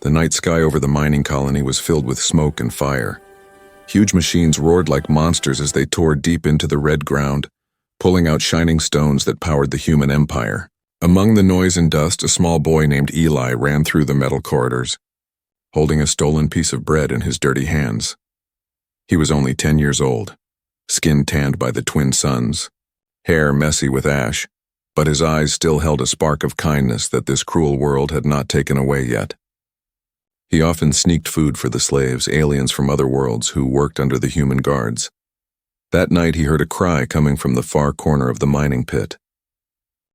The night sky over the mining colony was filled with smoke and fire. Huge machines roared like monsters as they tore deep into the red ground, pulling out shining stones that powered the human empire. Among the noise and dust, a small boy named Eli ran through the metal corridors, holding a stolen piece of bread in his dirty hands. He was only 10 years old, skin tanned by the twin suns, hair messy with ash, but his eyes still held a spark of kindness that this cruel world had not taken away yet. He often sneaked food for the slaves, aliens from other worlds who worked under the human guards. That night he heard a cry coming from the far corner of the mining pit.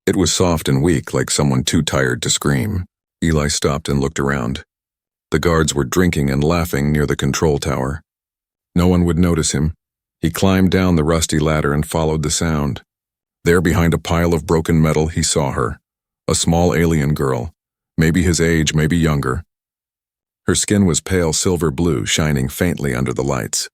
It was soft and weak, like someone too tired to scream. Eli stopped and looked around. The guards were drinking and laughing near the control tower. No one would notice him. He climbed down the rusty ladder and followed the sound. There behind a pile of broken metal he saw her, a small alien girl, maybe his age, maybe younger. Her skin was pale silver blue, shining faintly under the lights.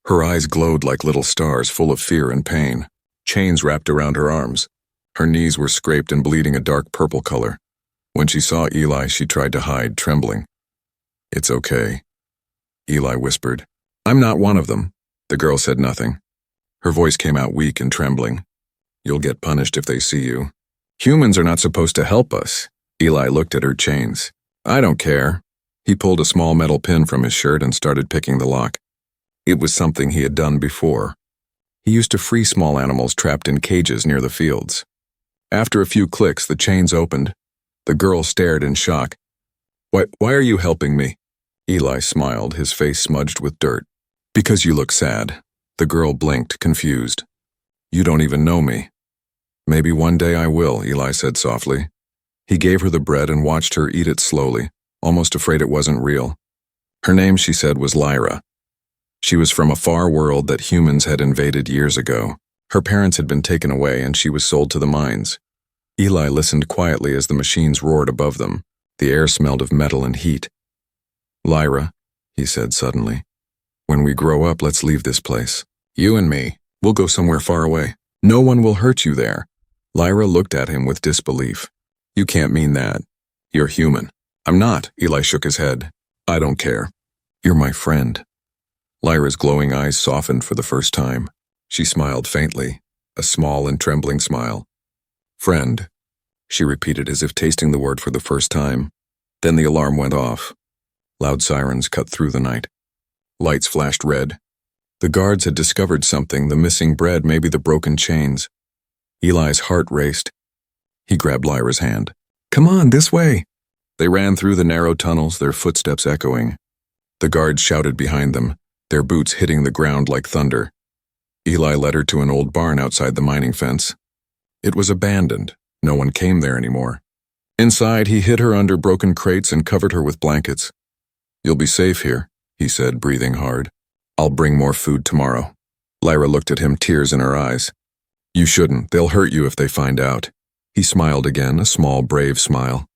Her eyes glowed like little stars, full of fear and pain. Chains wrapped around her arms. Her knees were scraped and bleeding a dark purple color. When she saw Eli, she tried to hide, trembling. "It's okay," Eli whispered. "I'm not one of them." The girl said nothing. Her voice came out weak and trembling. "You'll get punished if they see you. Humans are not supposed to help us." Eli looked at her chains. "I don't care." He pulled a small metal pin from his shirt and started picking the lock. It was something he had done before. He used to free small animals trapped in cages near the fields. After a few clicks, the chains opened. The girl stared in shock. Why are you helping me?" Eli smiled, his face smudged with dirt. "Because you look sad." The girl blinked, confused. "You don't even know me." "Maybe one day I will," Eli said softly. He gave her the bread and watched her eat it slowly, almost afraid it wasn't real. Her name, she said, was Lyra. She was from a far world that humans had invaded years ago. Her parents had been taken away and she was sold to the mines. Eli listened quietly as the machines roared above them. The air smelled of metal and heat. "Lyra," he said suddenly, "when we grow up, let's leave this place. You and me. We'll go somewhere far away. No one will hurt you there." Lyra looked at him with disbelief. "You can't mean that. You're human." "I'm not," Eli shook his head. "I don't care. You're my friend." Lyra's glowing eyes softened for the first time. She smiled faintly, a small and trembling smile. "Friend," she repeated as if tasting the word for the first time. Then the alarm went off. Loud sirens cut through the night. Lights flashed red. The guards had discovered something, the missing bread, maybe the broken chains. Eli's heart raced. He grabbed Lyra's hand. "Come on, this way." They ran through the narrow tunnels, their footsteps echoing. The guards shouted behind them, their boots hitting the ground like thunder. Eli led her to an old barn outside the mining fence. It was abandoned. No one came there anymore. Inside, he hid her under broken crates and covered her with blankets. "You'll be safe here," he said, breathing hard. "I'll bring more food tomorrow." Lyra looked at him, tears in her eyes. "You shouldn't. They'll hurt you if they find out." He smiled again, a small, brave smile.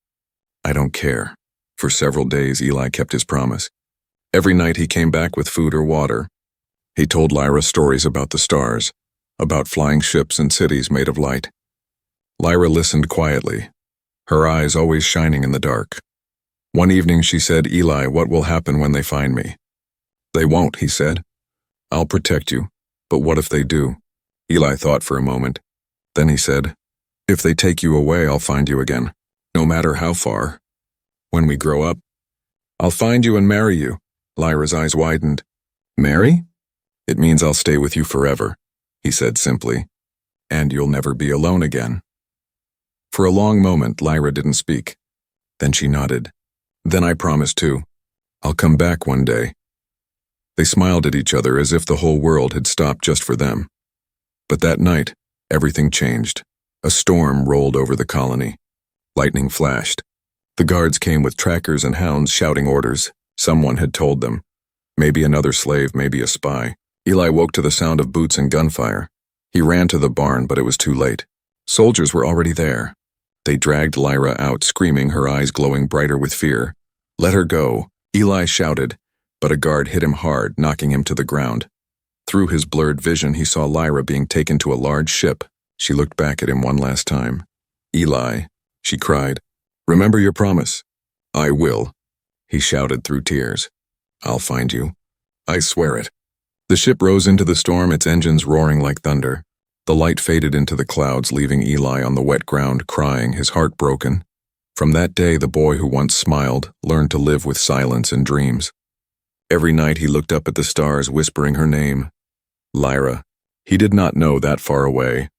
"I don't care." For several days, Eli kept his promise. Every night he came back with food or water. He told Lyra stories about the stars, about flying ships and cities made of light. Lyra listened quietly, her eyes always shining in the dark. One evening she said, "Eli, what will happen when they find me?" "They won't," he said. "I'll protect you, but what if they do?" Eli thought for a moment. Then he said, "If they take you away, I'll find you again, no matter how far. When we grow up, I'll find you and marry you." Lyra's eyes widened. "Marry?" "It means I'll stay with you forever," he said simply. "And you'll never be alone again." For a long moment, Lyra didn't speak. Then she nodded. "Then I promise too. I'll come back one day." They smiled at each other as if the whole world had stopped just for them. But that night, everything changed. A storm rolled over the colony. Lightning flashed. The guards came with trackers and hounds shouting orders. Someone had told them. Maybe another slave, maybe a spy. Eli woke to the sound of boots and gunfire. He ran to the barn, but it was too late. Soldiers were already there. They dragged Lyra out, screaming, her eyes glowing brighter with fear. "Let her go," Eli shouted, but a guard hit him hard, knocking him to the ground. Through his blurred vision, he saw Lyra being taken to a large ship. She looked back at him one last time. "Eli," she cried, "remember your promise." "I will," he shouted through tears. "I'll find you. I swear it." The ship rose into the storm, its engines roaring like thunder. The light faded into the clouds, leaving Eli on the wet ground crying, his heart broken. From that day, the boy who once smiled learned to live with silence and dreams. Every night he looked up at the stars, whispering her name, Lyra. He did not know that far away,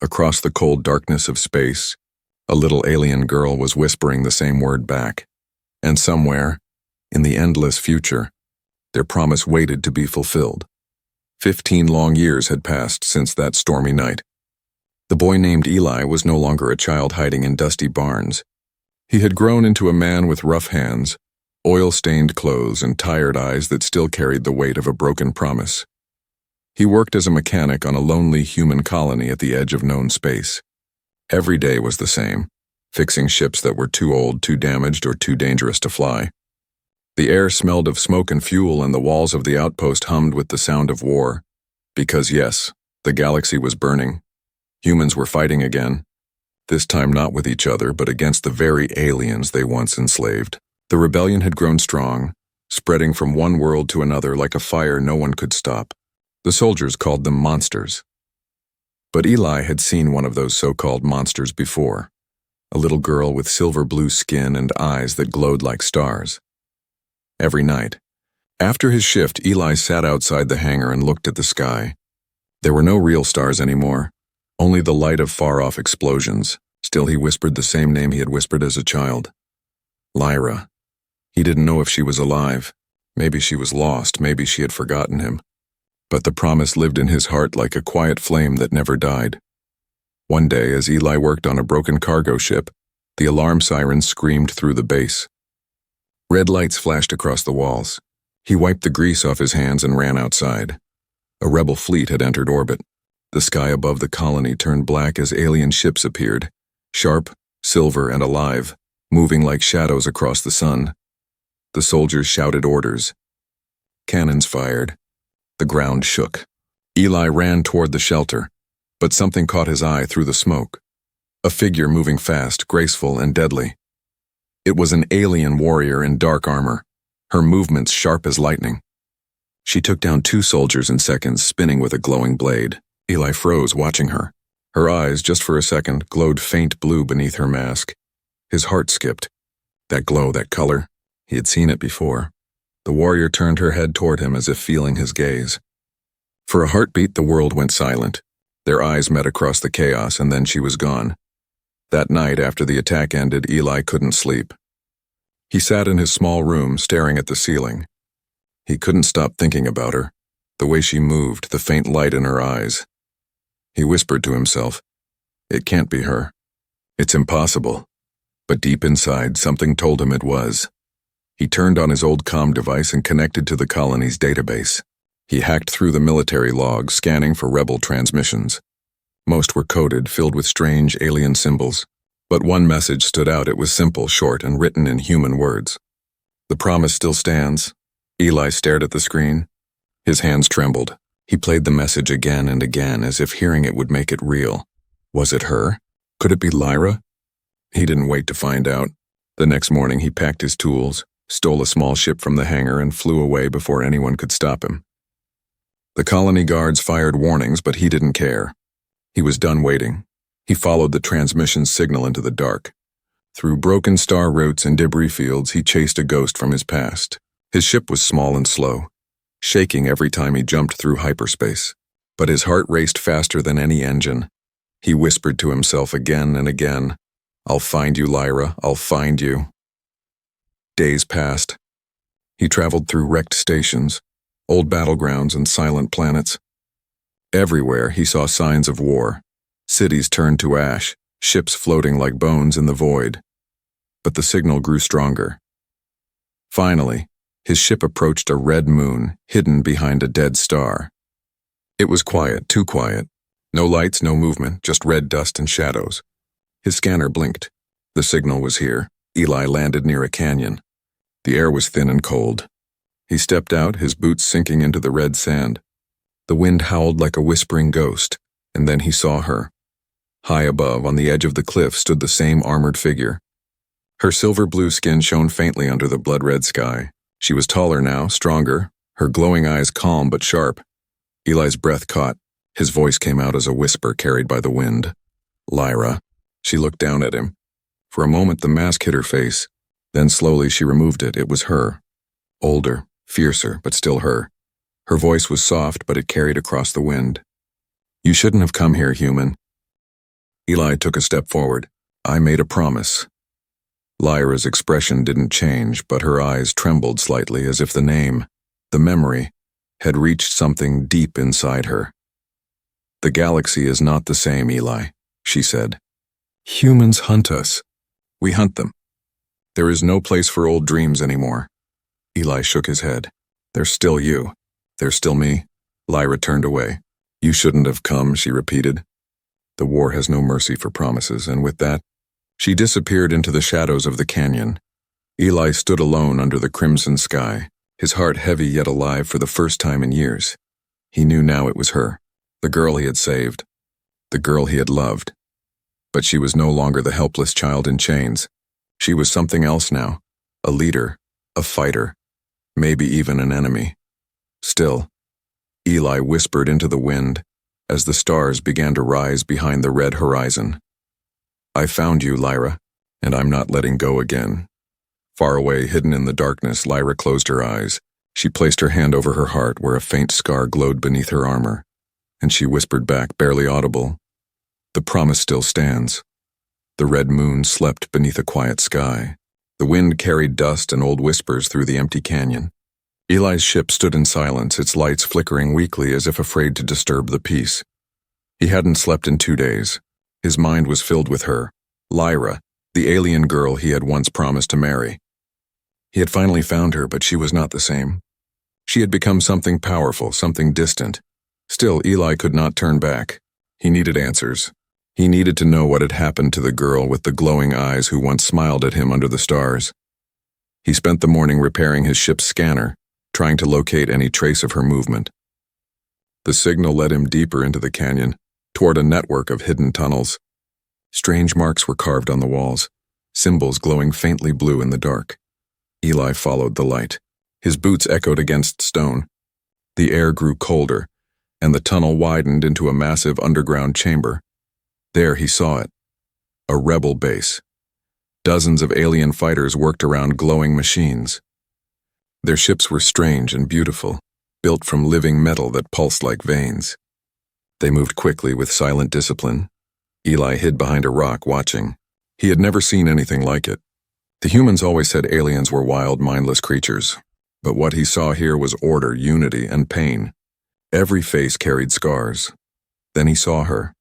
across the cold darkness of space, a little alien girl was whispering the same word back. And somewhere, in the endless future, their promise waited to be fulfilled. 15 long years had passed since that stormy night. The boy named Eli was no longer a child hiding in dusty barns. He had grown into a man with rough hands, oil-stained clothes, and tired eyes that still carried the weight of a broken promise. He worked as a mechanic on a lonely human colony at the edge of known space. Every day was the same, fixing ships that were too old, too damaged, or too dangerous to fly. The air smelled of smoke and fuel, and the walls of the outpost hummed with the sound of war. Because yes, the galaxy was burning. Humans were fighting again. This time not with each other, but against the very aliens they once enslaved. The rebellion had grown strong, spreading from one world to another like a fire no one could stop. The soldiers called them monsters. But Eli had seen one of those so-called monsters before, a little girl with silver-blue skin and eyes that glowed like stars. Every night, after his shift, Eli sat outside the hangar and looked at the sky. There were no real stars anymore, only the light of far-off explosions. Still, he whispered the same name he had whispered as a child. Lyra. He didn't know if she was alive. Maybe she was lost, maybe she had forgotten him. But the promise lived in his heart like a quiet flame that never died. One day, as Eli worked on a broken cargo ship, the alarm sirens screamed through the base. Red lights flashed across the walls. He wiped the grease off his hands and ran outside. A rebel fleet had entered orbit. The sky above the colony turned black as alien ships appeared, sharp, silver, and alive, moving like shadows across the sun. The soldiers shouted orders. Cannons fired. The ground shook. Eli ran toward the shelter, but something caught his eye through the smoke. A figure moving fast, graceful, and deadly. It was an alien warrior in dark armor, her movements sharp as lightning. She took down 2 soldiers in seconds, spinning with a glowing blade. Eli froze, watching her. Her eyes, just for a second, glowed faint blue beneath her mask. His heart skipped. That glow, that color, he had seen it before. The warrior turned her head toward him as if feeling his gaze. For a heartbeat, the world went silent. Their eyes met across the chaos, and then she was gone. That night, after the attack ended, Eli couldn't sleep. He sat in his small room, staring at the ceiling. He couldn't stop thinking about her, the way she moved, the faint light in her eyes. He whispered to himself, "It can't be her. It's impossible." But deep inside, something told him it was. He turned on his old comm device and connected to the colony's database. He hacked through the military logs, scanning for rebel transmissions. Most were coded, filled with strange alien symbols. But one message stood out. It was simple, short, and written in human words. "The promise still stands." Eli stared at the screen. His hands trembled. He played the message again and again, as if hearing it would make it real. Was it her? Could it be Lyra? He didn't wait to find out. The next morning he packed his tools, stole a small ship from the hangar, and flew away before anyone could stop him. The colony guards fired warnings, but he didn't care. He was done waiting. He followed the transmission signal into the dark. Through broken star routes and debris fields, he chased a ghost from his past. His ship was small and slow, shaking every time he jumped through hyperspace. But his heart raced faster than any engine. He whispered to himself again and again, "I'll find you, Lyra, I'll find you." Days passed. He traveled through wrecked stations, old battlegrounds, and silent planets. Everywhere he saw signs of war. Cities turned to ash, ships floating like bones in the void. But the signal grew stronger. Finally, his ship approached a red moon, hidden behind a dead star. It was quiet, too quiet. No lights, no movement, just red dust and shadows. His scanner blinked. The signal was here. Eli landed near a canyon. The air was thin and cold. He stepped out, his boots sinking into the red sand. The wind howled like a whispering ghost, and then he saw her. High above, on the edge of the cliff, stood the same armored figure. Her silver-blue skin shone faintly under the blood-red sky. She was taller now, stronger, her glowing eyes calm but sharp. Eli's breath caught. His voice came out as a whisper carried by the wind. "Lyra." She looked down at him. For a moment the mask hid her face. Then slowly she removed it. It was her. Older, fiercer, but still her. Her voice was soft, but it carried across the wind. "You shouldn't have come here, human." Eli took a step forward. "I made a promise." Lyra's expression didn't change, but her eyes trembled slightly as if the name, the memory, had reached something deep inside her. "The galaxy is not the same, Eli," she said. "Humans hunt us. We hunt them. There is no place for old dreams anymore." Eli shook his head. "There's still you. There's still me." Lyra turned away. "You shouldn't have come," she repeated. "The war has no mercy for promises," and with that, she disappeared into the shadows of the canyon. Eli stood alone under the crimson sky, his heart heavy yet alive for the first time in years. He knew now it was her, the girl he had saved, the girl he had loved. But she was no longer the helpless child in chains. She was something else now, a leader, a fighter, maybe even an enemy. Still, Eli whispered into the wind as the stars began to rise behind the red horizon. "I found you, Lyra, and I'm not letting go again." Far away, hidden in the darkness, Lyra closed her eyes. She placed her hand over her heart where a faint scar glowed beneath her armor, and she whispered back, barely audible, "The promise still stands." The red moon slept beneath a quiet sky. The wind carried dust and old whispers through the empty canyon. Eli's ship stood in silence, its lights flickering weakly as if afraid to disturb the peace. He hadn't slept in 2 days. His mind was filled with her, Lyra, the alien girl he had once promised to marry. He had finally found her, but she was not the same. She had become something powerful, something distant. Still, Eli could not turn back. He needed answers. He needed to know what had happened to the girl with the glowing eyes who once smiled at him under the stars. He spent the morning repairing his ship's scanner, trying to locate any trace of her movement. The signal led him deeper into the canyon, toward a network of hidden tunnels. Strange marks were carved on the walls, symbols glowing faintly blue in the dark. Eli followed the light. His boots echoed against stone. The air grew colder, and the tunnel widened into a massive underground chamber. There he saw it, a rebel base. Dozens of alien fighters worked around glowing machines. Their ships were strange and beautiful, built from living metal that pulsed like veins. They moved quickly with silent discipline. Eli hid behind a rock, watching. He had never seen anything like it. The humans always said aliens were wild, mindless creatures. But what he saw here was order, unity, and pain. Every face carried scars. Then he saw her.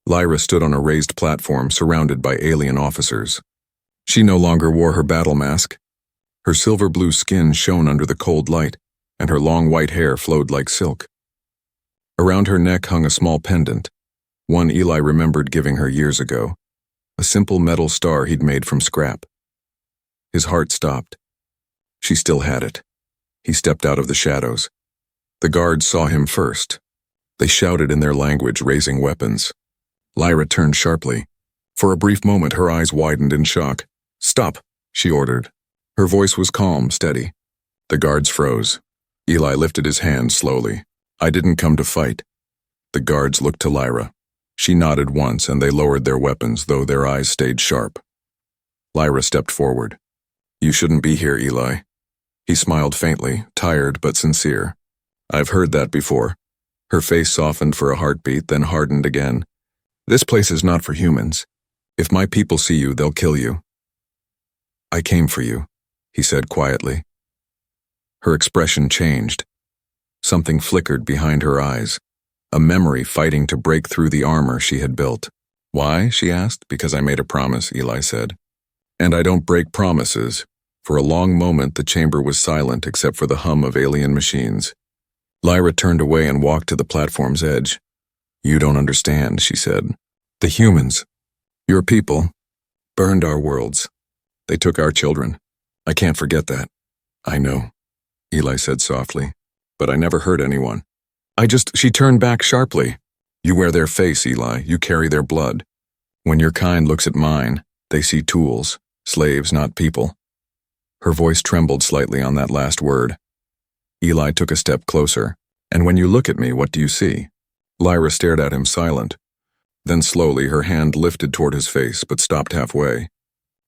Lyra stood on a raised platform surrounded by alien officers. She no longer wore her battle mask. Her silver-blue skin shone under the cold light, and her long white hair flowed like silk. Around her neck hung a small pendant, one Eli remembered giving her years ago, a simple metal star he'd made from scrap. His heart stopped. She still had it. He stepped out of the shadows. The guards saw him first. They shouted in their language, raising weapons. Lyra turned sharply. For a brief moment, her eyes widened in shock. "Stop," she ordered. Her voice was calm, steady. The guards froze. Eli lifted his hand slowly. "I didn't come to fight." The guards looked to Lyra. She nodded once, and they lowered their weapons, though their eyes stayed sharp. Lyra stepped forward. "You shouldn't be here, Eli." He smiled faintly, tired but sincere. "I've heard that before." Her face softened for a heartbeat, then hardened again. "This place is not for humans. If my people see you, they'll kill you." "I came for you," he said quietly. Her expression changed. Something flickered behind her eyes, a memory fighting to break through the armor she had built. "Why?" she asked. "Because I made a promise," Eli said. "And I don't break promises." For a long moment, the chamber was silent except for the hum of alien machines. Lyra turned away and walked to the platform's edge. "You don't understand," she said. "The humans, your people, burned our worlds. They took our children. I can't forget that." "I know," Eli said softly, "but I never hurt anyone. She turned back sharply. "You wear their face, Eli. You carry their blood. When your kind looks at mine, they see tools, Slaves, not people. Her voice trembled slightly on that last word. Eli took a step closer. And when you look at me, what do you see? Lyra stared at him silent. Then slowly her hand lifted toward his face, but stopped halfway.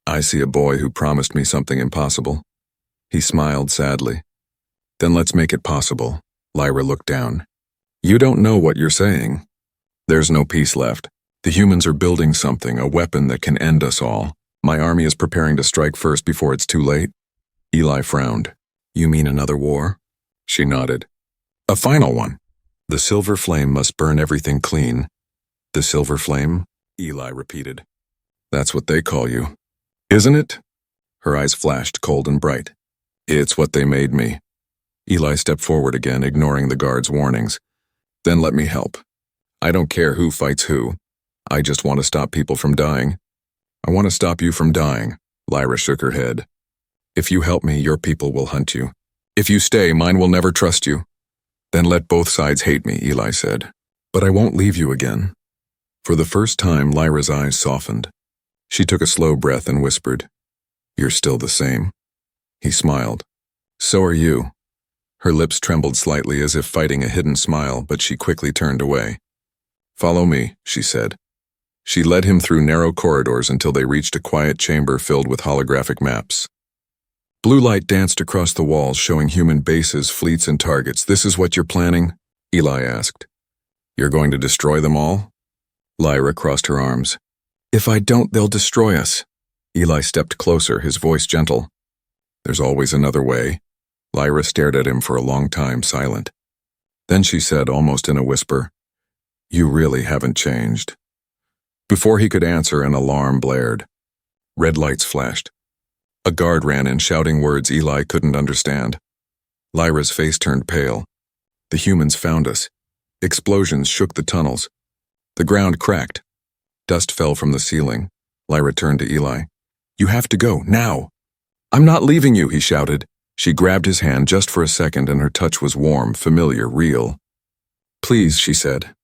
I see a boy who promised me something impossible. He smiled sadly. Then let's make it possible. Lyra looked down. You don't know what you're saying. There's no peace left. The humans are building something, a weapon that can end us all. My army is preparing to strike first before it's too late. Eli frowned. You mean another war? She nodded. A final one. The silver flame must burn everything clean. The silver flame? Eli repeated. That's what they call you. Isn't it? Her eyes flashed cold and bright. It's what they made me. Eli stepped forward again, ignoring the guard's warnings. Then let me help. I don't care who fights who. I just want to stop people from dying. I want to stop you from dying. Lyra shook her head. If you help me, your people will hunt you. If you stay, mine will never trust you. Then let both sides hate me, Eli said. But I won't leave you again. For the first time, Lyra's eyes softened. She took a slow breath and whispered, You're still the same. He smiled. So are you. Her lips trembled slightly as if fighting a hidden smile, but she quickly turned away. Follow me, she said. She led him through narrow corridors until they reached a quiet chamber filled with holographic maps. Blue light danced across the walls, showing human bases, fleets, and targets. This is what you're planning? Eli asked. You're going to destroy them all? Lyra crossed her arms. If I don't, they'll destroy us. Eli stepped closer, his voice gentle. There's always another way. Lyra stared at him for a long time, silent. Then she said, almost in a whisper, You really haven't changed. Before he could answer, an alarm blared. Red lights flashed. A guard ran in, shouting words Eli couldn't understand. Lyra's face turned pale. The humans found us. Explosions shook the tunnels. The ground cracked. Dust fell from the ceiling. Lyra turned to Eli. You have to go, now. I'm not leaving you, he shouted. She grabbed his hand just for a second, and her touch was warm, familiar, real. Please, she said.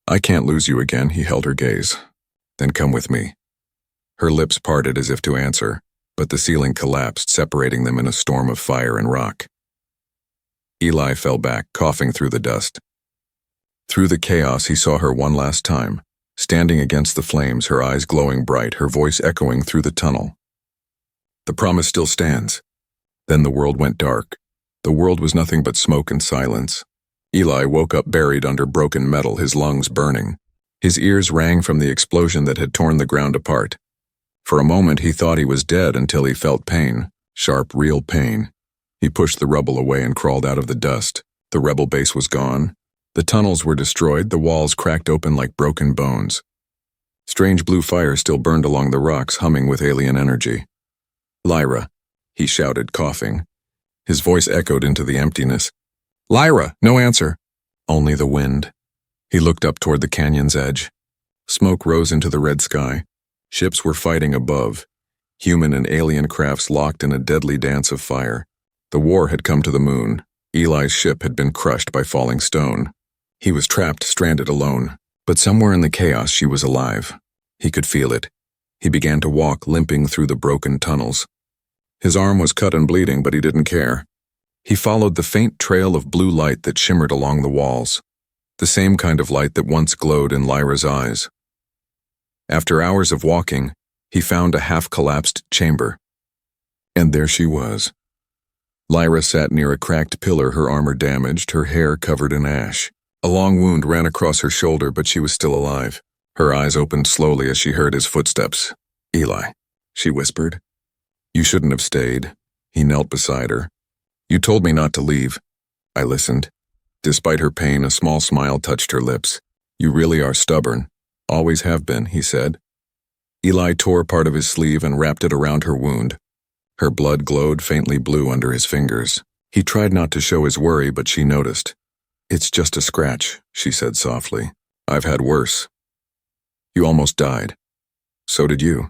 I can't lose you again, he held her gaze. Then come with me. Her lips parted as if to answer, but the ceiling collapsed, separating them in a storm of fire and rock. Eli fell back, coughing through the dust. Through the chaos, he saw her one last time, standing against the flames, her eyes glowing bright, her voice echoing through the tunnel. The promise still stands. Then the world went dark. The world was nothing but smoke and silence. Eli woke up buried under broken metal, his lungs burning. His ears rang from the explosion that had torn the ground apart. For a moment he thought he was dead until he felt pain, sharp, real pain. He pushed the rubble away and crawled out of the dust. The rebel base was gone. The tunnels were destroyed, the walls cracked open like broken bones. Strange blue fire still burned along the rocks, humming with alien energy. Lyra, he shouted, coughing. His voice echoed into the emptiness. Lyra, no answer. Only the wind. He looked up toward the canyon's edge. Smoke rose into the red sky. Ships were fighting above. Human and alien crafts locked in a deadly dance of fire. The war had come to the moon. Eli's ship had been crushed by falling stone. He was trapped, stranded alone. But somewhere in the chaos she was alive. He could feel it. He began to walk, limping through the broken tunnels. His arm was cut and bleeding, but he didn't care. He followed the faint trail of blue light that shimmered along the walls. The same kind of light that once glowed in Lyra's eyes. After hours of walking, he found a half-collapsed chamber. And there she was. Lyra sat near a cracked pillar, her armor damaged, her hair covered in ash. A long wound ran across her shoulder, but she was still alive. Her eyes opened slowly as she heard his footsteps. Eli, she whispered. You shouldn't have stayed. He knelt beside her. You told me not to leave. I listened. Despite her pain, a small smile touched her lips. You really are stubborn. Always have been, he said. Eli tore part of his sleeve and wrapped it around her wound. Her blood glowed faintly blue under his fingers. He tried not to show his worry, but she noticed. It's just a scratch, she said softly. I've had worse. You almost died. So did you.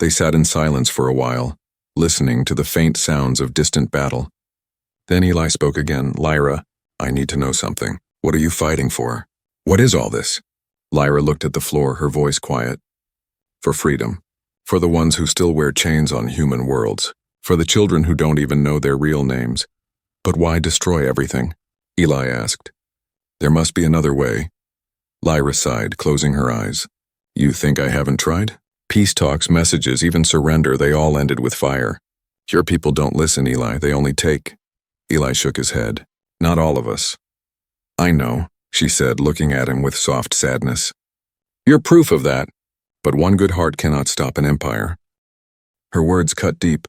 They sat in silence for a while, listening to the faint sounds of distant battle. Then Eli spoke again. Lyra, I need to know something. What are you fighting for? What is all this? Lyra looked at the floor, her voice quiet. For freedom. For the ones who still wear chains on human worlds. For the children who don't even know their real names. But why destroy everything? Eli asked. There must be another way. Lyra sighed, closing her eyes. You think I haven't tried? Peace talks, messages, even surrender, they all ended with fire. Your people don't listen, Eli, they only take. Eli shook his head. Not all of us. I know, she said, looking at him with soft sadness. You're proof of that. But one good heart cannot stop an empire. Her words cut deep.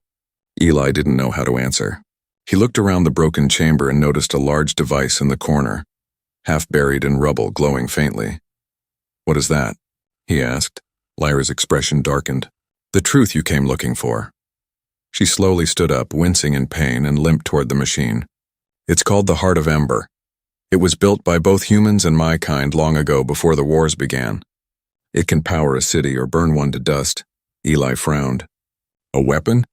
Eli didn't know how to answer. He looked around the broken chamber and noticed a large device in the corner, half buried in rubble, glowing faintly. What is that? He asked. Lyra's expression darkened. The truth you came looking for. She slowly stood up, wincing in pain, and limped toward the machine. It's called the Heart of Ember. It was built by both humans and my kind long ago before the wars began. It can power a city or burn one to dust. Eli frowned. A weapon?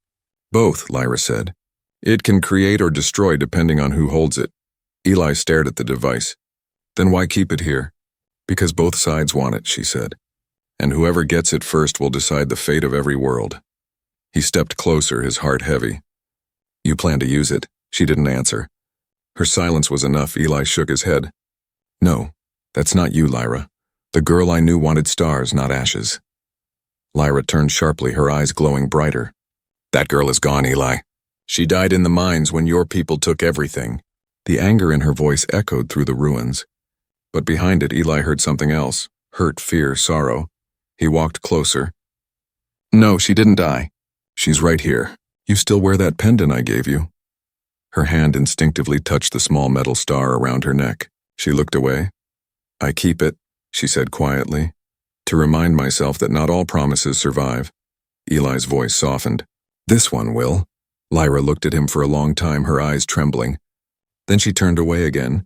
Both, Lyra said. It can create or destroy depending on who holds it. Eli stared at the device. Then why keep it here? Because both sides want it, she said. And whoever gets it first will decide the fate of every world. He stepped closer, his heart heavy. You plan to use it? She didn't answer. Her silence was enough. Eli shook his head. No, that's not you, Lyra. The girl I knew wanted stars, not ashes. Lyra turned sharply, her eyes glowing brighter. That girl is gone, Eli. She died in the mines when your people took everything. The anger in her voice echoed through the ruins. But behind it, Eli heard something else. Hurt, fear, sorrow. He walked closer. No, she didn't die. She's right here. You still wear that pendant I gave you. Her hand instinctively touched the small metal star around her neck. She looked away. I keep it, she said quietly, to remind myself that not all promises survive. Eli's voice softened. This one will. Lyra looked at him for a long time, her eyes trembling. Then she turned away again.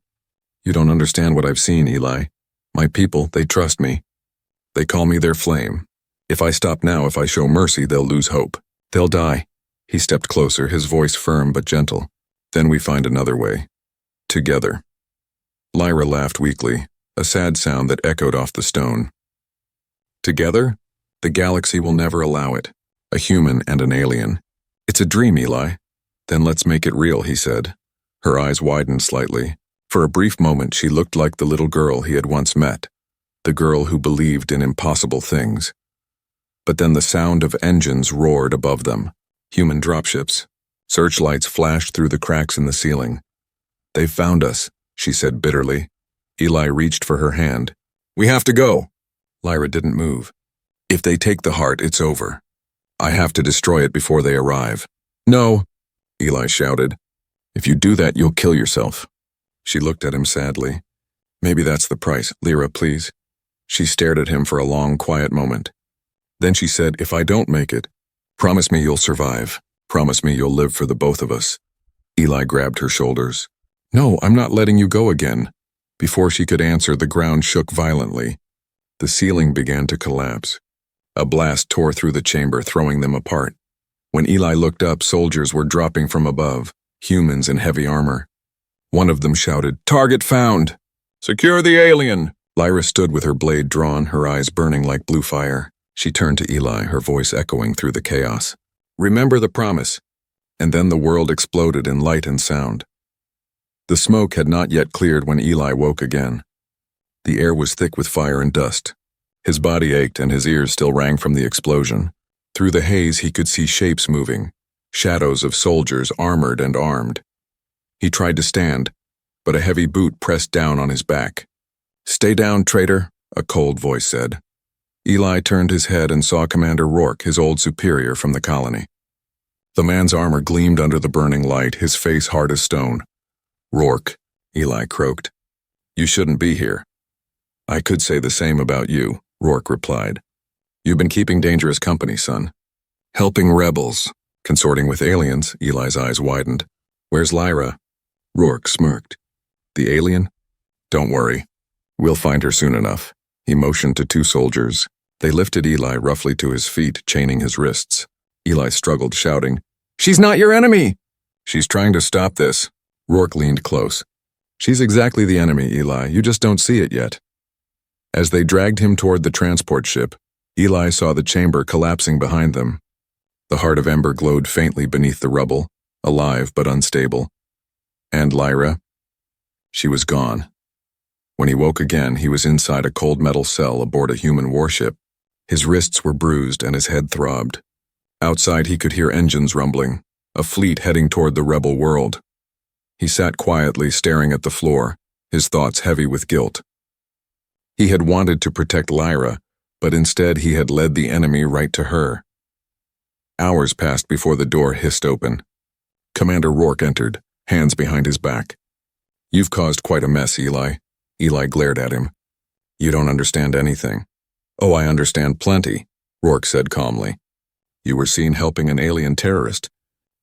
You don't understand what I've seen, Eli. My people, they trust me. They call me their flame. If I stop now, if I show mercy, they'll lose hope. They'll die. He stepped closer, his voice firm but gentle. Then we find another way. Together. Lyra laughed weakly, a sad sound that echoed off the stone. Together? The galaxy will never allow it. A human and an alien. It's a dream, Eli. Then let's make it real, he said. Her eyes widened slightly. For a brief moment, she looked like the little girl he had once met. The girl who believed in impossible things. But then the sound of engines roared above them. Human dropships. Searchlights flashed through the cracks in the ceiling. They've found us, she said bitterly. Eli reached for her hand. We have to go. Lyra didn't move. If they take the heart, it's over. I have to destroy it before they arrive. No, Eli shouted. If you do that, you'll kill yourself. She looked at him sadly. Maybe that's the price. Lyra, please. She stared at him for a long, quiet moment. Then she said, if I don't make it, promise me you'll survive. Promise me you'll live for the both of us. Eli grabbed her shoulders. No, I'm not letting you go again. Before she could answer, the ground shook violently. The ceiling began to collapse. A blast tore through the chamber, throwing them apart. When Eli looked up, soldiers were dropping from above, humans in heavy armor. One of them shouted, Target found! Secure the alien! Lyra stood with her blade drawn, her eyes burning like blue fire. She turned to Eli, her voice echoing through the chaos. Remember the promise. And then the world exploded in light and sound. The smoke had not yet cleared when Eli woke again. The air was thick with fire and dust. His body ached and his ears still rang from the explosion. Through the haze he could see shapes moving, shadows of soldiers armored and armed. He tried to stand, but a heavy boot pressed down on his back. Stay down, traitor, a cold voice said. Eli turned his head and saw Commander Rourke, his old superior from the colony. The man's armor gleamed under the burning light, his face hard as stone. Rourke, Eli croaked. You shouldn't be here. I could say the same about you, Rourke replied. You've been keeping dangerous company, son. Helping rebels, consorting with aliens, Eli's eyes widened. Where's Lyra? Rourke smirked. The alien? Don't worry. We'll find her soon enough. He motioned to two soldiers. They lifted Eli roughly to his feet, chaining his wrists. Eli struggled, shouting, She's not your enemy! She's trying to stop this. Rourke leaned close. She's exactly the enemy, Eli. You just don't see it yet. As they dragged him toward the transport ship, Eli saw the chamber collapsing behind them. The heart of ember glowed faintly beneath the rubble, alive but unstable. And Lyra? She was gone. When he woke again, he was inside a cold metal cell aboard a human warship. His wrists were bruised and his head throbbed. Outside he could hear engines rumbling, a fleet heading toward the rebel world. He sat quietly staring at the floor, his thoughts heavy with guilt. He had wanted to protect Lyra, but instead he had led the enemy right to her. Hours passed before the door hissed open. Commander Rourke entered, hands behind his back. "You've caused quite a mess, Eli." Eli glared at him. "You don't understand anything." "Oh, I understand plenty," Rourke said calmly. "You were seen helping an alien terrorist.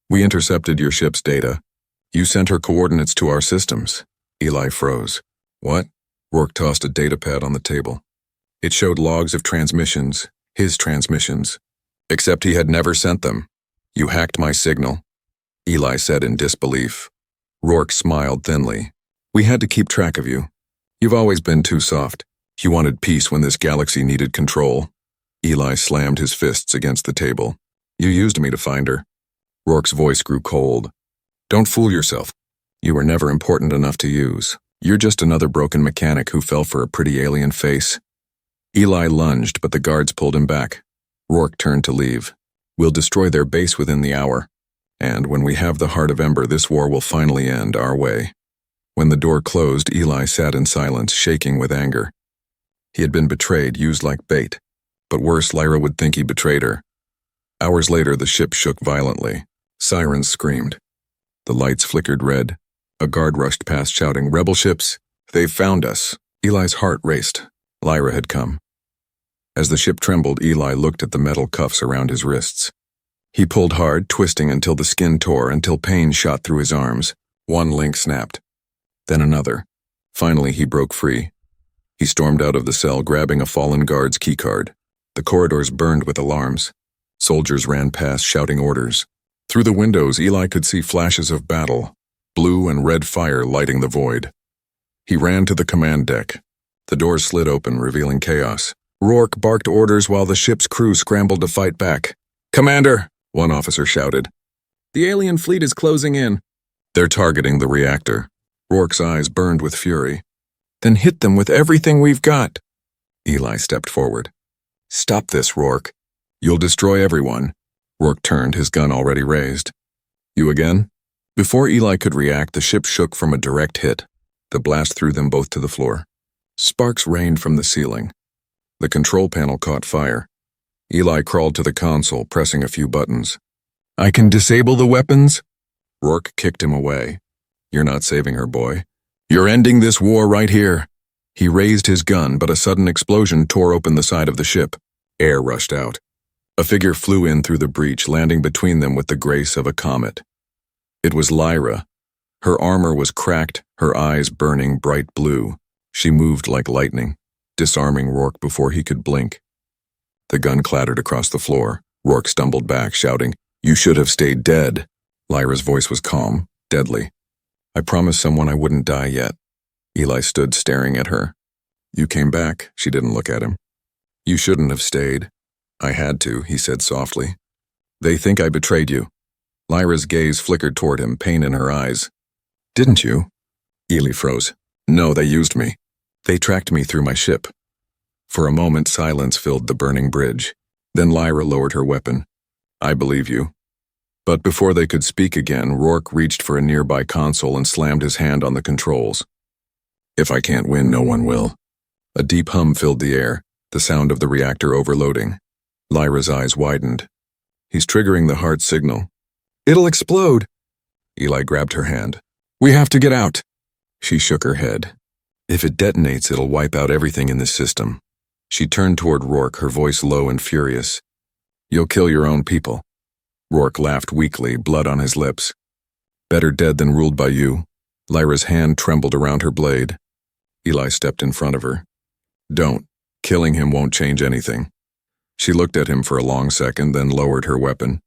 We intercepted your ship's data. You sent her coordinates to our systems." Eli froze. "What?" Rourke tossed a datapad on the table. It showed logs of transmissions, his transmissions. Except he had never sent them. "You hacked my signal," Eli said in disbelief. Rourke smiled thinly. "We had to keep track of you. You've always been too soft. You wanted peace when this galaxy needed control." Eli slammed his fists against the table. "You used me to find her." Rourke's voice grew cold. "Don't fool yourself. You were never important enough to use. You're just another broken mechanic who fell for a pretty alien face." Eli lunged, but the guards pulled him back. Rourke turned to leave. "We'll destroy their base within the hour. And when we have the heart of ember, this war will finally end our way." When the door closed, Eli sat in silence, shaking with anger. He had been betrayed, used like bait. But worse, Lyra would think he betrayed her. Hours later, the ship shook violently. Sirens screamed. The lights flickered red. A guard rushed past shouting, "Rebel ships! They've found us!" Eli's heart raced. Lyra had come. As the ship trembled, Eli looked at the metal cuffs around his wrists. He pulled hard, twisting until the skin tore, until pain shot through his arms. One link snapped. Then another. Finally, he broke free. He stormed out of the cell, grabbing a fallen guard's keycard. The corridors burned with alarms. Soldiers ran past, shouting orders. Through the windows, Eli could see flashes of battle, blue and red fire lighting the void. He ran to the command deck. The doors slid open, revealing chaos. Rourke barked orders while the ship's crew scrambled to fight back. "Commander!" one officer shouted. "The alien fleet is closing in." "They're targeting the reactor." Rourke's eyes burned with fury. "Then hit them with everything we've got." Eli stepped forward. "Stop this, Rourke. You'll destroy everyone." Rourke turned, his gun already raised. "You again?" Before Eli could react, the ship shook from a direct hit. The blast threw them both to the floor. Sparks rained from the ceiling. The control panel caught fire. Eli crawled to the console, pressing a few buttons. "I can disable the weapons?" Rourke kicked him away. "You're not saving her, boy. You're ending this war right here." He raised his gun, but a sudden explosion tore open the side of the ship. Air rushed out. A figure flew in through the breach, landing between them with the grace of a comet. It was Lyra. Her armor was cracked, her eyes burning bright blue. She moved like lightning, disarming Rourke before he could blink. The gun clattered across the floor. Rourke stumbled back, shouting, "You should have stayed dead." Lyra's voice was calm, deadly. "I promised someone I wouldn't die yet." Eli stood staring at her. "You came back." She didn't look at him. "You shouldn't have stayed." "I had to," he said softly. "They think I betrayed you." Lyra's gaze flickered toward him, pain in her eyes. "Didn't you?" Eli froze. "No, they used me. They tracked me through my ship." For a moment, silence filled the burning bridge. Then Lyra lowered her weapon. "I believe you." But before they could speak again, Rourke reached for a nearby console and slammed his hand on the controls. "If I can't win, no one will." A deep hum filled the air, the sound of the reactor overloading. Lyra's eyes widened. "He's triggering the heart signal." "It'll explode." Eli grabbed her hand. "We have to get out." She shook her head. "If it detonates, it'll wipe out everything in this system." She turned toward Rourke, her voice low and furious. "You'll kill your own people." Rourke laughed weakly, blood on his lips. "Better dead than ruled by you." Lyra's hand trembled around her blade. Eli stepped in front of her. "Don't. Killing him won't change anything." She looked at him for a long second, then lowered her weapon.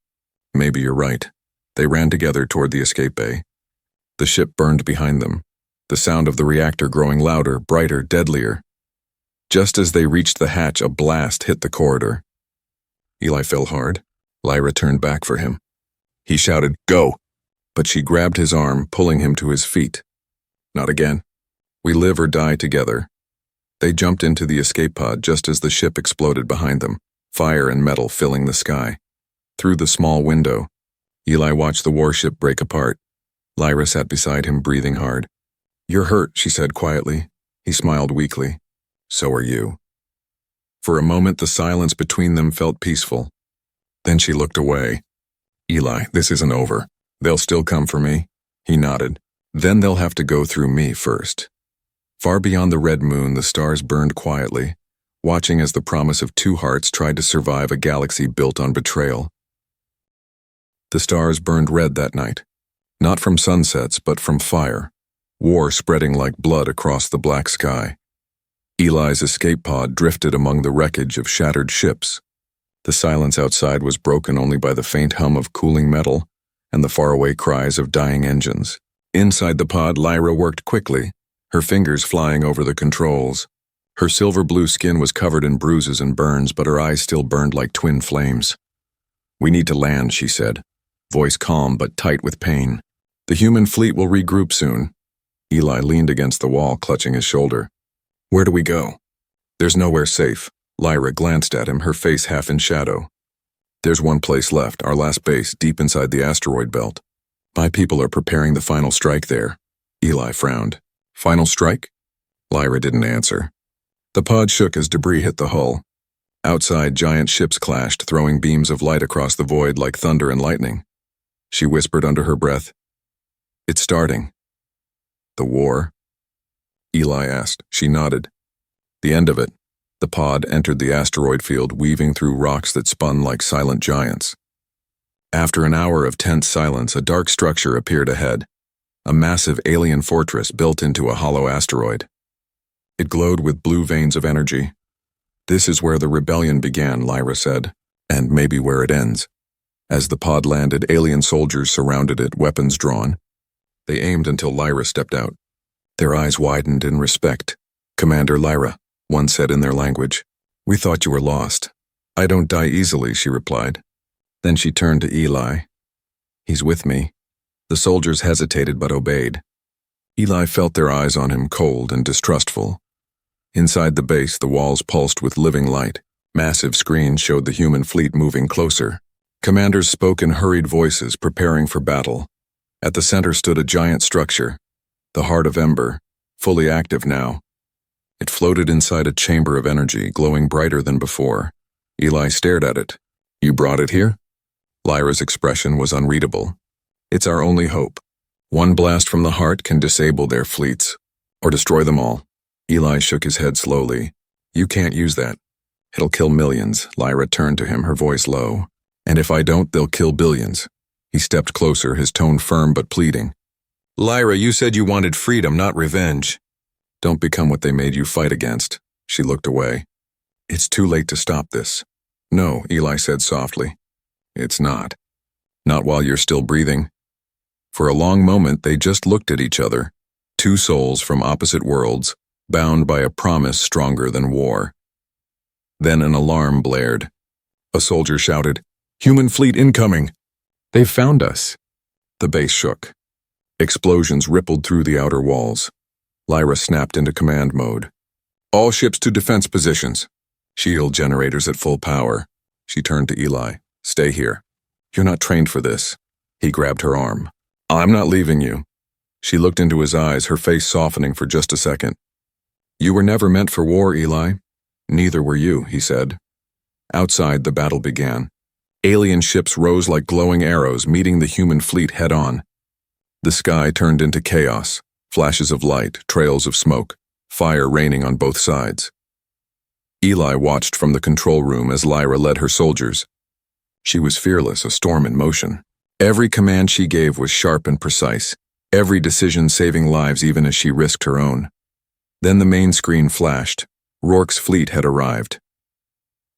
"Maybe you're right." They ran together toward the escape bay. The ship burned behind them, the sound of the reactor growing louder, brighter, deadlier. Just as they reached the hatch, a blast hit the corridor. Eli fell hard. Lyra turned back for him. He shouted, "Go!" But she grabbed his arm, pulling him to his feet. "Not again. We live or die together." They jumped into the escape pod just as the ship exploded behind them, fire and metal filling the sky. Through the small window, Eli watched the warship break apart. Lyra sat beside him, breathing hard. "You're hurt," she said quietly. He smiled weakly. "So are you." For a moment, the silence between them felt peaceful. Then she looked away. "Eli, this isn't over. They'll still come for me." He nodded. "Then they'll have to go through me first." Far beyond the red moon, the stars burned quietly, watching as the promise of two hearts tried to survive a galaxy built on betrayal. The stars burned red that night, not from sunsets, but from fire, war spreading like blood across the black sky. Eli's escape pod drifted among the wreckage of shattered ships. The silence outside was broken only by the faint hum of cooling metal and the faraway cries of dying engines. Inside the pod, Lyra worked quickly, her fingers flying over the controls. Her silver-blue skin was covered in bruises and burns, but her eyes still burned like twin flames. "We need to land," she said, voice calm but tight with pain. "The human fleet will regroup soon." Eli leaned against the wall, clutching his shoulder. "Where do we go?" "There's nowhere safe." Lyra glanced at him, her face half in shadow. "There's one place left, our last base, deep inside the asteroid belt. My people are preparing the final strike there." Eli frowned. "Final strike?" Lyra didn't answer. The pod shook as debris hit the hull. Outside, giant ships clashed, throwing beams of light across the void like thunder and lightning. She whispered under her breath, "It's starting." "The war?" Eli asked. She nodded. "The end of it." The pod entered the asteroid field, weaving through rocks that spun like silent giants. After an hour of tense silence, a dark structure appeared ahead, a massive alien fortress built into a hollow asteroid. It glowed with blue veins of energy. "This is where the rebellion began," Lyra said, "and maybe where it ends." As the pod landed, alien soldiers surrounded it, weapons drawn. They aimed until Lyra stepped out. Their eyes widened in respect. "Commander Lyra," one said in their language. "We thought you were lost." "I don't die easily," she replied. Then she turned to Eli. "He's with me." The soldiers hesitated but obeyed. Eli felt their eyes on him, cold and distrustful. Inside the base, the walls pulsed with living light. Massive screens showed the human fleet moving closer. Commanders spoke in hurried voices, preparing for battle. At the center stood a giant structure, the Heart of Ember, fully active now. It floated inside a chamber of energy, glowing brighter than before. Eli stared at it. "You brought it here?" Lyra's expression was unreadable. "It's our only hope. One blast from the heart can disable their fleets, or destroy them all." Eli shook his head slowly. "You can't use that. It'll kill millions." Lyra turned to him, her voice low. "And if I don't, they'll kill billions." He stepped closer, his tone firm but pleading. "Lyra, you said you wanted freedom, not revenge. Don't become what they made you fight against." She looked away. "It's too late to stop this." "No," Eli said softly. "It's not. Not while you're still breathing." For a long moment, they just looked at each other, two souls from opposite worlds, bound by a promise stronger than war. Then an alarm blared. A soldier shouted, "Human fleet incoming!" "They've found us." The base shook. Explosions rippled through the outer walls. Lyra snapped into command mode. "All ships to defense positions. Shield generators at full power." She turned to Eli. "Stay here. You're not trained for this." He grabbed her arm. "I'm not leaving you." She looked into his eyes, her face softening for just a second. "You were never meant for war, Eli." "Neither were you," he said. Outside, the battle began. Alien ships rose like glowing arrows, meeting the human fleet head-on. The sky turned into chaos, flashes of light, trails of smoke, fire raining on both sides. Eli watched from the control room as Lyra led her soldiers. She was fearless, a storm in motion. Every command she gave was sharp and precise, every decision saving lives even as she risked her own. Then the main screen flashed. Rourke's fleet had arrived.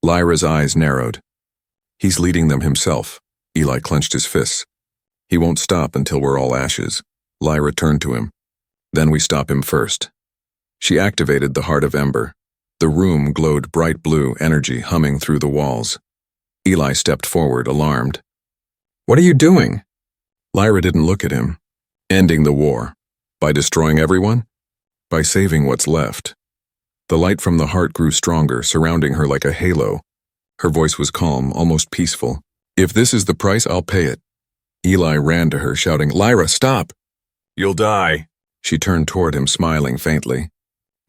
Lyra's eyes narrowed. "He's leading them himself." Eli clenched his fists. "He won't stop until we're all ashes." Lyra turned to him. "Then we stop him first." She activated the Heart of Ember. The room glowed bright blue, energy humming through the walls. Eli stepped forward, alarmed. "What are you doing?" Lyra didn't look at him. "Ending the war. By destroying everyone? By saving what's left." The light from the heart grew stronger, surrounding her like a halo. Her voice was calm, almost peaceful. "If this is the price, I'll pay it." Eli ran to her, shouting, "Lyra, stop!" "You'll die." She turned toward him, smiling faintly.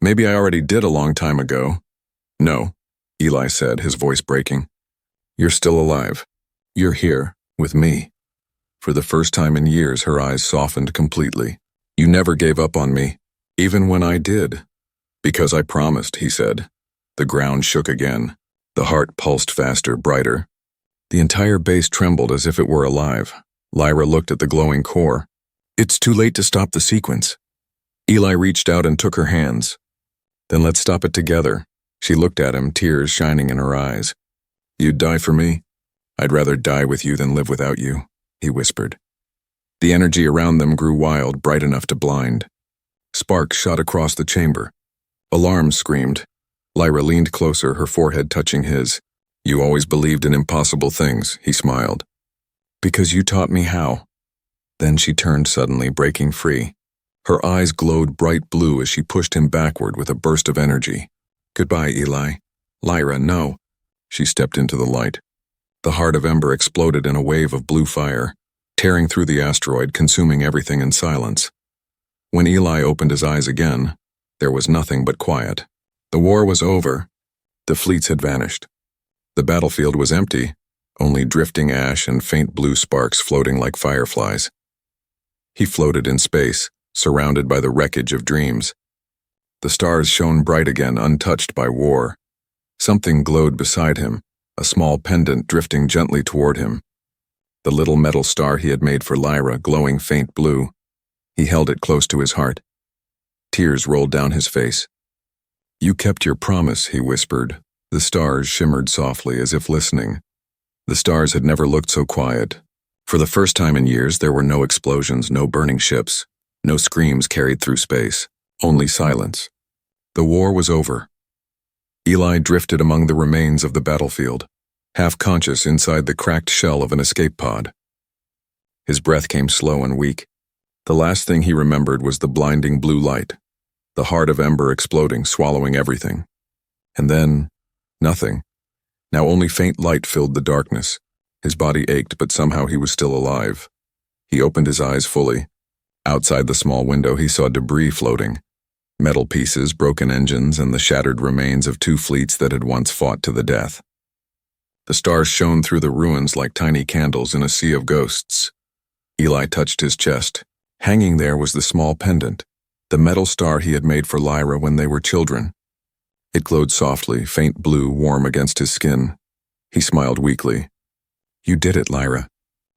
"Maybe I already did a long time ago." "No," Eli said, his voice breaking. "You're still alive. You're here, with me." For the first time in years, her eyes softened completely. "You never gave up on me, even when I did." "Because I promised," he said. The ground shook again. The heart pulsed faster, brighter. The entire base trembled as if it were alive. Lyra looked at the glowing core. "It's too late to stop the sequence." Eli reached out and took her hands. "Then let's stop it together." She looked at him, tears shining in her eyes. "You'd die for me? I'd rather die with you than live without you," he whispered. The energy around them grew wild, bright enough to blind. Sparks shot across the chamber. Alarms screamed. Lyra leaned closer, her forehead touching his. "You always believed in impossible things," he smiled. "Because you taught me how." Then she turned suddenly, breaking free. Her eyes glowed bright blue as she pushed him backward with a burst of energy. "Goodbye, Eli." "Lyra, no." She stepped into the light. The heart of Ember exploded in a wave of blue fire, tearing through the asteroid, consuming everything in silence. When Eli opened his eyes again, there was nothing but quiet. The war was over. The fleets had vanished. The battlefield was empty, only drifting ash and faint blue sparks floating like fireflies. He floated in space, surrounded by the wreckage of dreams. The stars shone bright again, untouched by war. Something glowed beside him, a small pendant drifting gently toward him. The little metal star he had made for Lyra, glowing faint blue. He held it close to his heart. Tears rolled down his face. "You kept your promise," he whispered. The stars shimmered softly, as if listening. The stars had never looked so quiet. For the first time in years, there were no explosions, no burning ships, no screams carried through space, only silence. The war was over. Eli drifted among the remains of the battlefield, half conscious inside the cracked shell of an escape pod. His breath came slow and weak. The last thing he remembered was the blinding blue light, the heart of Ember exploding, swallowing everything. And then, nothing. Now only faint light filled the darkness. His body ached, but somehow he was still alive. He opened his eyes fully. Outside the small window, he saw debris floating. Metal pieces, broken engines, and the shattered remains of two fleets that had once fought to the death. The stars shone through the ruins like tiny candles in a sea of ghosts. Eli touched his chest. Hanging there was the small pendant, the metal star he had made for Lyra when they were children. It glowed softly, faint blue, warm against his skin. He smiled weakly. "You did it, Lyra.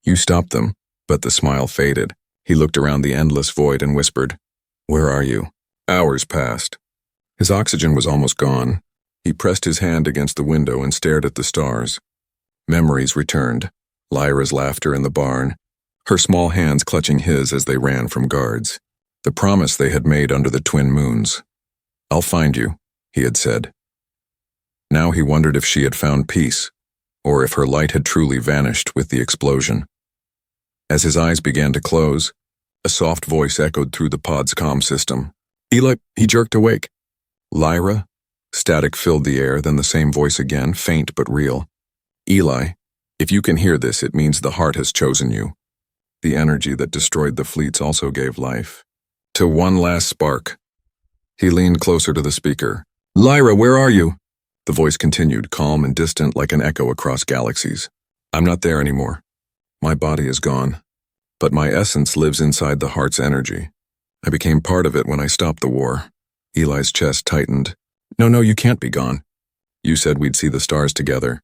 You stopped them." But the smile faded. He looked around the endless void and whispered, "Where are you?" Hours passed. His oxygen was almost gone. He pressed his hand against the window and stared at the stars. Memories returned. Lyra's laughter in the barn, her small hands clutching his as they ran from guards. The promise they had made under the twin moons. "I'll find you," he had said. Now he wondered if she had found peace, or if her light had truly vanished with the explosion. As his eyes began to close, a soft voice echoed through the pod's comm system. "Eli," he jerked awake. "Lyra?" Static filled the air, then the same voice again, faint but real. "Eli, if you can hear this, it means the heart has chosen you." The energy that destroyed the fleets also gave life to one last spark. He leaned closer to the speaker. "Lyra, where are you?" The voice continued, calm and distant like an echo across galaxies. "I'm not there anymore. My body is gone, but my essence lives inside the heart's energy. I became part of it when I stopped the war." Eli's chest tightened. No, you can't be gone. You said we'd see the stars together."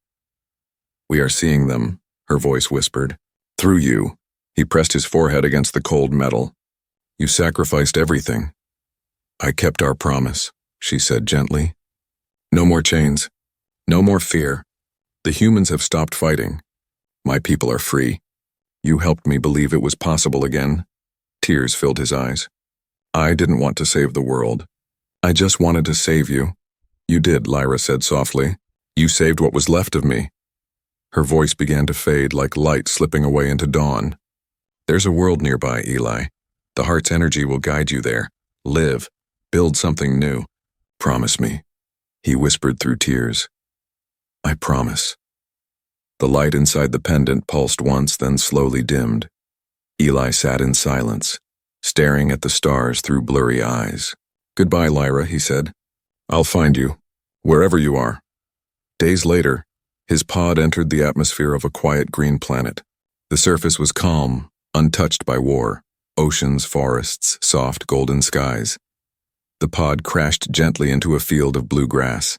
"We are seeing them," her voice whispered. "Through you." He pressed his forehead against the cold metal. "You sacrificed everything." "I kept our promise," she said gently. "No more chains. No more fear. The humans have stopped fighting. My people are free. You helped me believe it was possible again." Tears filled his eyes. "I didn't want to save the world. I just wanted to save you. You did, Lyra said softly. You saved what was left of me. Her voice began to fade like light slipping away into dawn. There's a world nearby, Eli. The heart's energy will guide you there. Live. Build something new. Promise me. He whispered through tears. I promise. The light inside the pendant pulsed once, then slowly dimmed. Eli sat in silence, staring at the stars through blurry eyes. Goodbye, Lyra, he said. I'll find you, wherever you are. Days later, his pod entered the atmosphere of a quiet green planet. The surface was calm, untouched by war. Oceans, forests, soft golden skies. The pod crashed gently into a field of blue grass.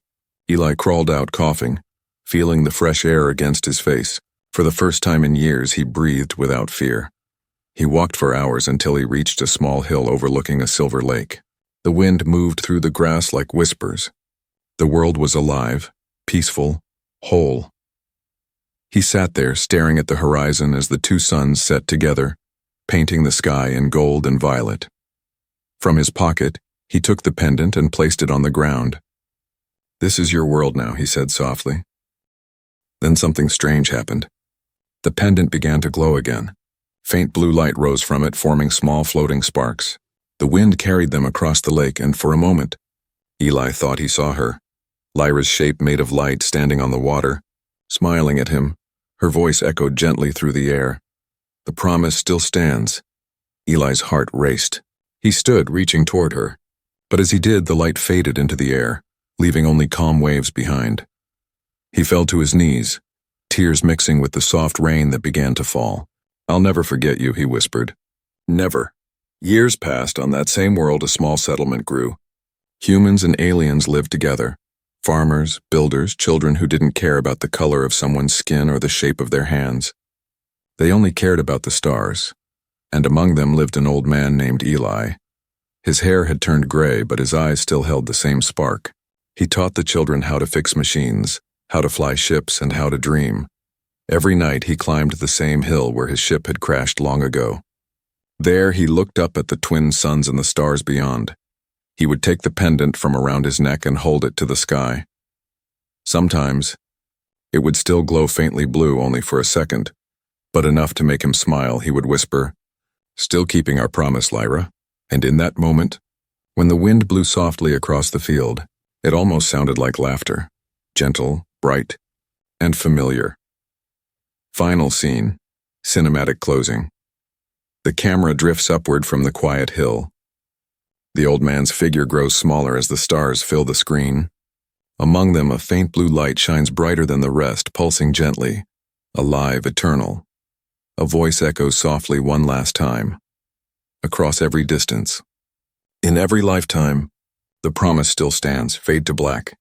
Eli crawled out coughing, feeling the fresh air against his face. For the first time in years, he breathed without fear. He walked for hours until he reached a small hill overlooking a silver lake. The wind moved through the grass like whispers. The world was alive, peaceful, whole. He sat there staring at the horizon as the two suns set together, painting the sky in gold and violet. From his pocket, he took the pendant and placed it on the ground. This is your world now, he said softly. Then something strange happened. The pendant began to glow again. Faint blue light rose from it, forming small floating sparks. The wind carried them across the lake, and for a moment, Eli thought he saw her. Lyra's shape made of light standing on the water, smiling at him. Her voice echoed gently through the air. The promise still stands. Eli's heart raced. He stood, reaching toward her. But as he did, the light faded into the air, leaving only calm waves behind. He fell to his knees, tears mixing with the soft rain that began to fall. I'll never forget you, he whispered. Never. Years passed. On that same world, a small settlement grew. Humans and aliens lived together. Farmers, builders, children who didn't care about the color of someone's skin or the shape of their hands. They only cared about the stars, and among them lived an old man named Eli. His hair had turned gray, but his eyes still held the same spark. He taught the children how to fix machines, how to fly ships, and how to dream. Every night he climbed the same hill where his ship had crashed long ago. There he looked up at the twin suns and the stars beyond. He would take the pendant from around his neck and hold it to the sky. Sometimes, it would still glow faintly blue only for a second, but enough to make him smile. He would whisper, "Still keeping our promise, Lyra." And in that moment, when the wind blew softly across the field, it almost sounded like laughter, gentle, bright, and familiar. Final scene, cinematic closing. The camera drifts upward from the quiet hill. The old man's figure grows smaller as the stars fill the screen. Among them, a faint blue light shines brighter than the rest, pulsing gently, alive, eternal. A voice echoes softly one last time. Across every distance. In every lifetime, the promise still stands. Fade to black.